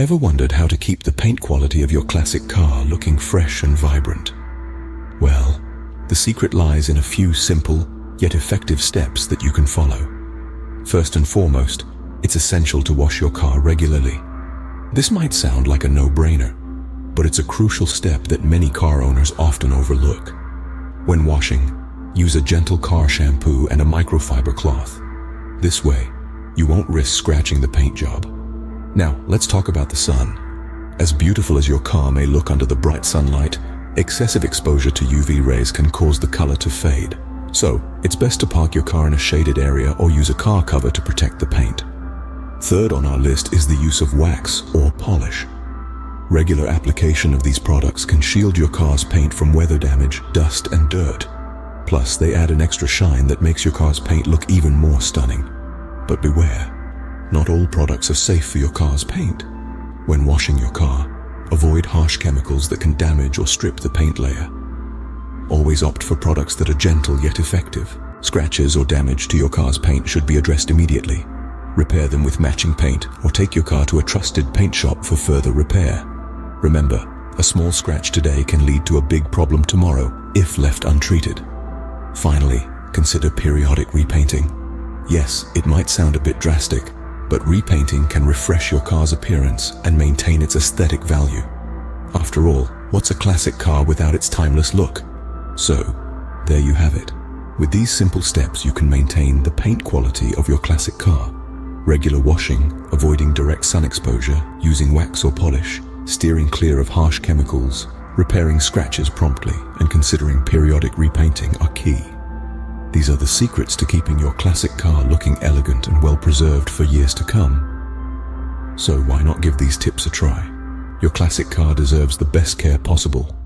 Ever wondered how to keep the paint quality of your classic car looking fresh and vibrant? Well, the secret lies in a few simple, yet effective steps that you can follow. First and foremost, it's essential to wash your car regularly. This might sound like a no-brainer, but it's a crucial step that many car owners often overlook. When washing, use a gentle car shampoo and a microfiber cloth. This way, you won't risk scratching the paint job. Now, let's talk about the sun. As beautiful as your car may look under the bright sunlight, excessive exposure to UV rays can cause the color to fade. So, it's best to park your car in a shaded area or use a car cover to protect the paint. Third on our list is the use of wax or polish. Regular application of these products can shield your car's paint from weather damage, dust, and dirt. Plus, they add an extra shine that makes your car's paint look even more stunning. But beware. Not all products are safe for your car's paint. When washing your car, avoid harsh chemicals that can damage or strip the paint layer. Always opt for products that are gentle yet effective. Scratches or damage to your car's paint should be addressed immediately. Repair them with matching paint or take your car to a trusted paint shop for further repair. Remember, a small scratch today can lead to a big problem tomorrow if left untreated. Finally, consider periodic repainting. Yes, it might sound a bit drastic, but repainting can refresh your car's appearance and maintain its aesthetic value. After all, what's a classic car without its timeless look? So, there you have it. With these simple steps, you can maintain the paint quality of your classic car. Regular washing, avoiding direct sun exposure, using wax or polish, steering clear of harsh chemicals, repairing scratches promptly, and considering periodic repainting are key. These are the secrets to keeping your classic car looking elegant and well-preserved for years to come. So why not give these tips a try? Your classic car deserves the best care possible,